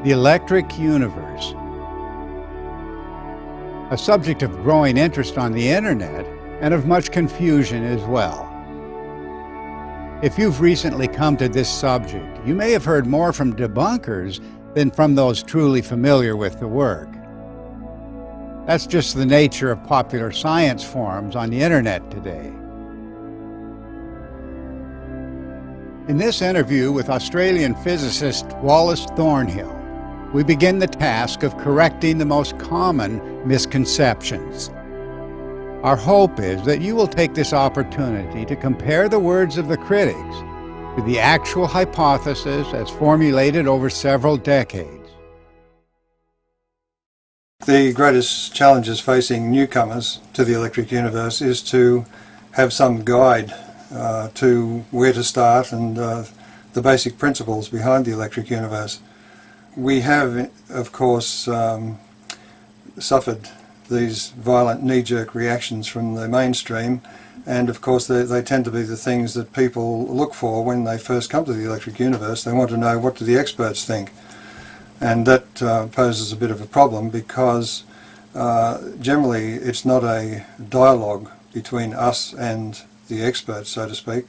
The electric universe. A subject of growing interest on the internet and of much confusion as well. If you've recently come to this subject, you may have heard more from debunkers than from those truly familiar with the work. That's just the nature of popular science forums on the internet today. In this interview with Australian physicist Wallace Thornhill, we begin the task of correcting the most common misconceptions. Our hope is that you will take this opportunity to compare the words of the critics to the actual hypothesis as formulated over several decades. The greatest challenges facing newcomers to the electric universe is to have some guide to where to start and the basic principles behind the electric universe. We have, of course, suffered these violent knee-jerk reactions from the mainstream, and of course they tend to be the things that people look for when they first come to the electric universe. They want to know, what do the experts think? And that poses a bit of a problem, because generally it's not a dialogue between us and the experts, so to speak,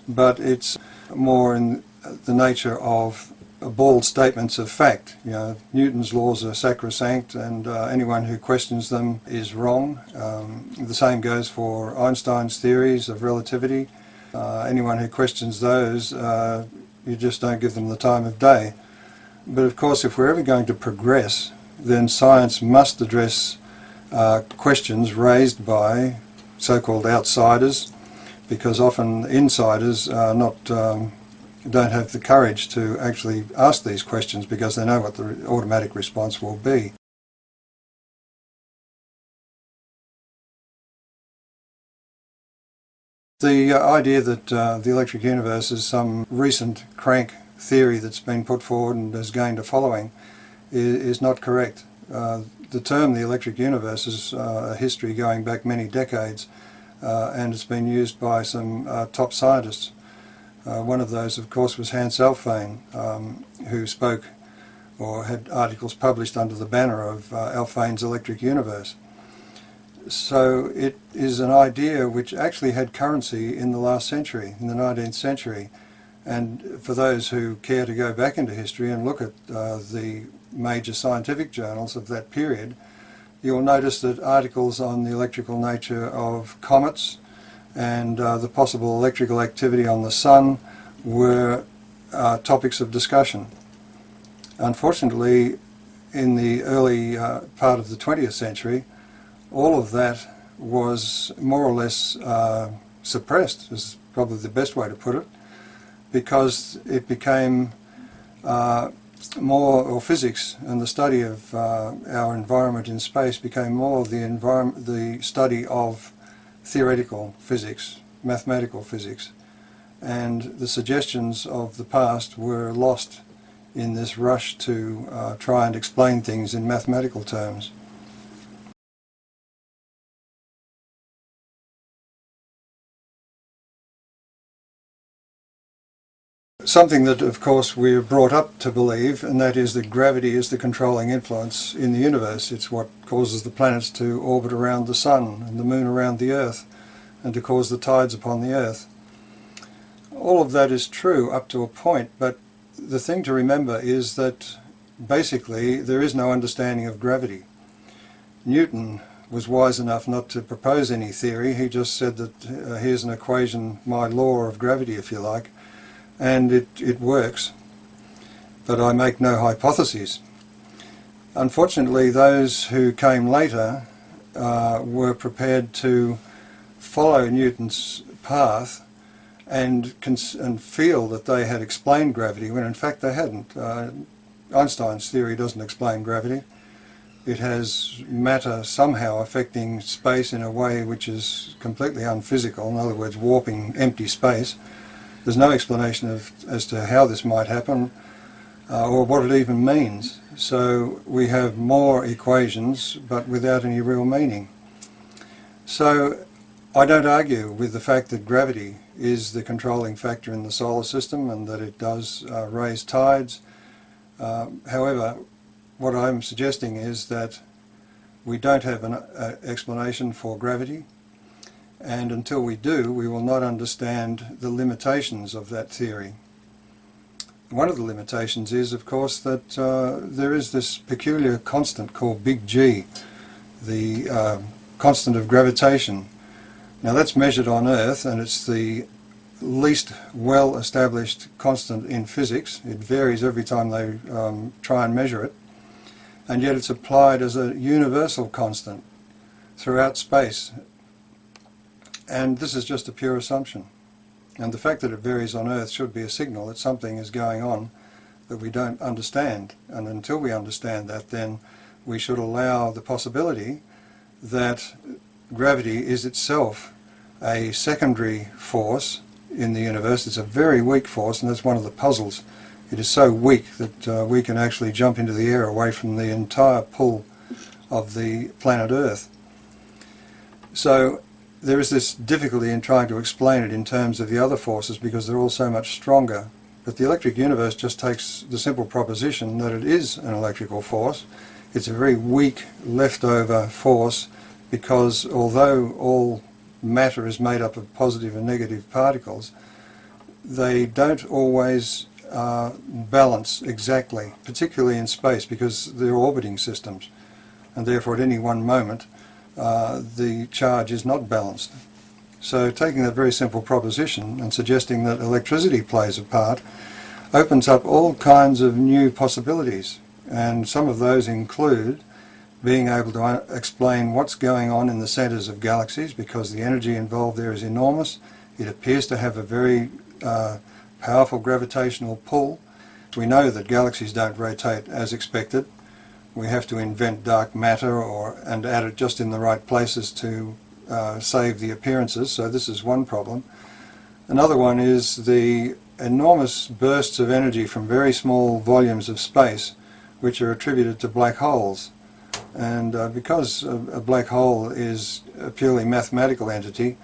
but it's more in the nature of bald statements of fact. You know, Newton's laws are sacrosanct, and anyone who questions them is wrong. The same goes for Einstein's theories of relativity. Anyone who questions those, you just don't give them the time of day. But of course, if we're ever going to progress, then science must address questions raised by so-called outsiders, because often insiders are don't have the courage to actually ask these questions because they know what the automatic response will be. The idea that the electric universe is some recent crank theory that's been put forward and has gained a following is not correct. The term the electric universe is a history going back many decades, and it's been used by some top scientists. One of those, of course, was Hans Alfvén, who spoke or had articles published under the banner of Alfvén's electric universe. So it is an idea which actually had currency in the last century, in the 19th century. And for those who care to go back into history and look at the major scientific journals of that period, you'll notice that articles on the electrical nature of comets and the possible electrical activity on the sun were topics of discussion. Unfortunately, in the early part of the 20th century, all of that was more or less suppressed, is probably the best way to put it, because it became physics and the study of our environment in space became more the study of theoretical physics, mathematical physics, and the suggestions of the past were lost in this rush to try and explain things in mathematical terms. Something that, of course, we're brought up to believe, and that is that gravity is the controlling influence in the universe. It's what causes the planets to orbit around the sun and the moon around the earth, and to cause the tides upon the earth. All of that is true up to a point, but the thing to remember is that basically there is no understanding of gravity. Newton was wise enough not to propose any theory. He just said that here's an equation, my law of gravity, if you like, and it works, but I make no hypotheses. Unfortunately, those who came later were prepared to follow Newton's path and feel that they had explained gravity, when in fact they hadn't. Einstein's theory doesn't explain gravity. It has matter somehow affecting space in a way which is completely unphysical, in other words, warping empty space. There's no explanation as to how this might happen or what it even means. So we have more equations but without any real meaning. So I don't argue with the fact that gravity is the controlling factor in the solar system and that it does raise tides. However, what I'm suggesting is that we don't have an explanation for gravity, and until we do, we will not understand the limitations of that theory. One of the limitations is, of course, that there is this peculiar constant called big G, the constant of gravitation. Now that's measured on Earth, and it's the least well-established constant in physics. It varies every time they try and measure it, and yet it's applied as a universal constant throughout space. And this is just a pure assumption. And the fact that it varies on Earth should be a signal that something is going on that we don't understand. And until we understand that, then we should allow the possibility that gravity is itself a secondary force in the universe. It's a very weak force, and that's one of the puzzles. It is so weak that we can actually jump into the air away from the entire pull of the planet Earth. So there is this difficulty in trying to explain it in terms of the other forces because they're all so much stronger. But the electric universe just takes the simple proposition that it is an electrical force. It's a very weak leftover force because although all matter is made up of positive and negative particles, they don't always balance exactly, particularly in space because they're orbiting systems, and therefore at any one moment the charge is not balanced. So taking that very simple proposition and suggesting that electricity plays a part opens up all kinds of new possibilities, and some of those include being able to explain what's going on in the centres of galaxies, because the energy involved there is enormous. It appears to have a very powerful gravitational pull. We know that galaxies don't rotate as expected. We have to invent dark matter and add it just in the right places to save the appearances, so this is one problem. Another one is the enormous bursts of energy from very small volumes of space which are attributed to black holes. And because a black hole is a purely mathematical entity,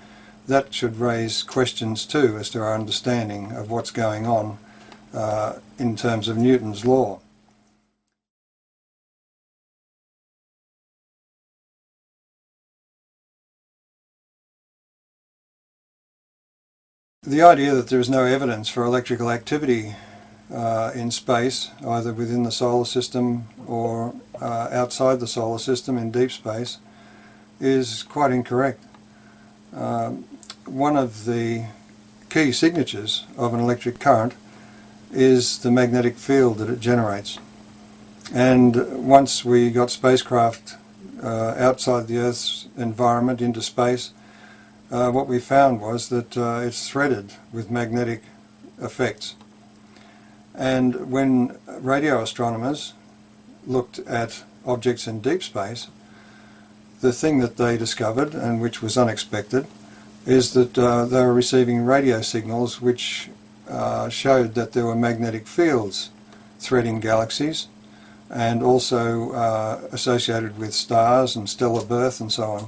that should raise questions too as to our understanding of what's going on in terms of Newton's law. The idea that there is no evidence for electrical activity in space, either within the solar system or outside the solar system in deep space, is quite incorrect. One of the key signatures of an electric current is the magnetic field that it generates. And once we got spacecraft outside the Earth's environment into space, what we found was that it's threaded with magnetic effects. And when radio astronomers looked at objects in deep space, the thing that they discovered, and which was unexpected, is that they were receiving radio signals which showed that there were magnetic fields threading galaxies, and also associated with stars and stellar birth and so on.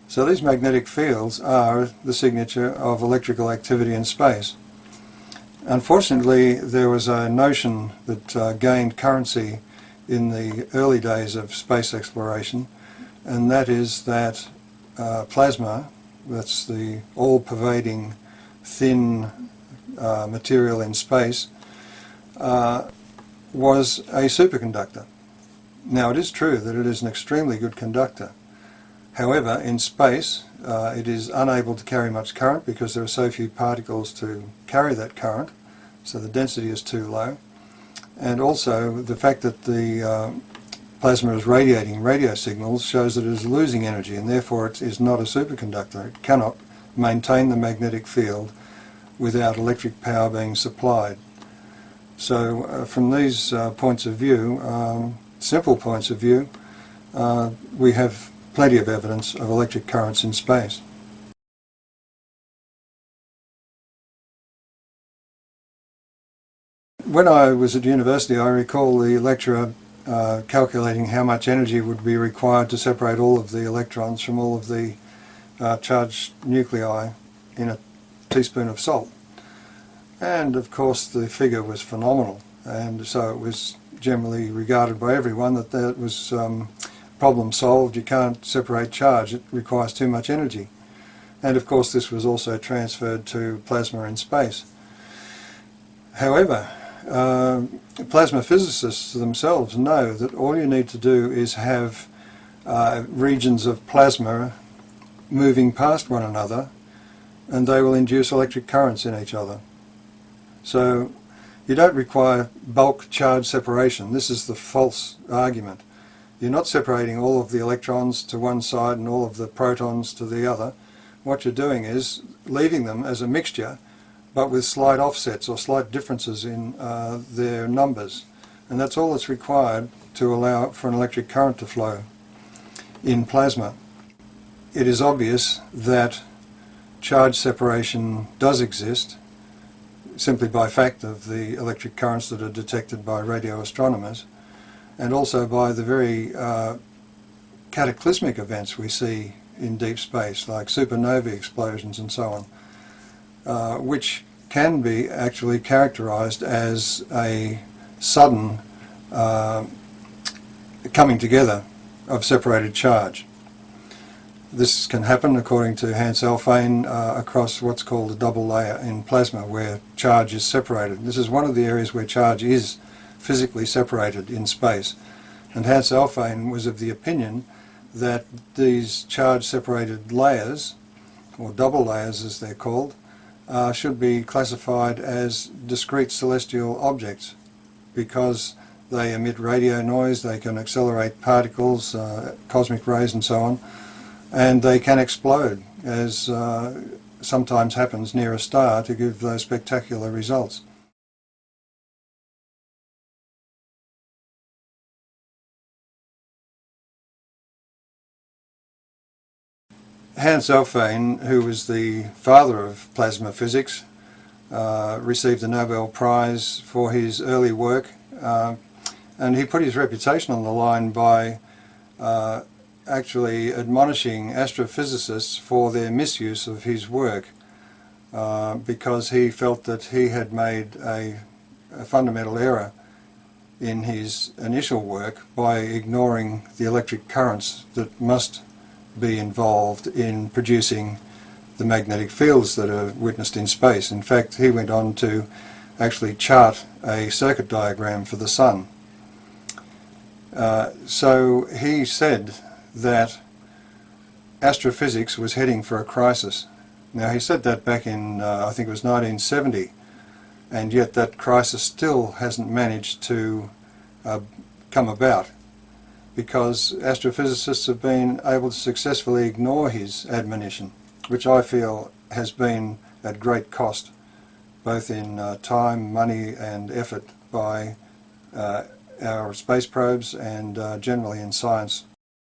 So these magnetic fields are the signature of electrical activity in space. Unfortunately, there was a notion that gained currency in the early days of space exploration, and that is that plasma, that's the all-pervading thin material in space, was a superconductor. Now, it is true that it is an extremely good conductor. However, in space it is unable to carry much current because there are so few particles to carry that current, so the density is too low. And also the fact that the plasma is radiating radio signals shows that it is losing energy, and therefore it is not a superconductor. It cannot maintain the magnetic field without electric power being supplied. So from these points of view, simple points of view, we have plenty of evidence of electric currents in space. When I was at university, I recall the lecturer calculating how much energy would be required to separate all of the electrons from all of the charged nuclei in a teaspoon of salt. And of course the figure was phenomenal. and so it was generally regarded by everyone that that was problem solved. You can't separate charge, it requires too much energy. And of course this was also transferred to plasma in space. However, plasma physicists themselves know that all you need to do is have regions of plasma moving past one another, and they will induce electric currents in each other. So you don't require bulk charge separation. This is the false argument. You're not separating all of the electrons to one side and all of the protons to the other. What you're doing is leaving them as a mixture, but with slight offsets or slight differences in their numbers. And that's all that's required to allow for an electric current to flow in plasma. It is obvious that charge separation does exist simply by fact of the electric currents that are detected by radio astronomers, and also by the very cataclysmic events we see in deep space, like supernovae explosions and so on, which can be actually characterized as a sudden coming together of separated charge. This can happen, according to Hans Alfvén, across what's called a double layer in plasma, where charge is separated. This is one of the areas where charge is physically separated in space. And Hans Alfvén was of the opinion that these charge-separated layers, or double layers as they're called, should be classified as discrete celestial objects, because they emit radio noise, they can accelerate particles, cosmic rays and so on, and they can explode, as sometimes happens near a star, to give those spectacular results. Hans Alfvén, who was the father of plasma physics, received the Nobel Prize for his early work, and he put his reputation on the line by actually admonishing astrophysicists for their misuse of his work, because he felt that he had made a fundamental error in his initial work by ignoring the electric currents that must be involved in producing the magnetic fields that are witnessed in space. In fact, he went on to actually chart a circuit diagram for the Sun. So he said that astrophysics was heading for a crisis. Now, he said that back in, I think it was 1970, and yet that crisis still hasn't managed to come about, because astrophysicists have been able to successfully ignore his admonition, which I feel has been at great cost, both in time, money and effort by our space probes and generally in science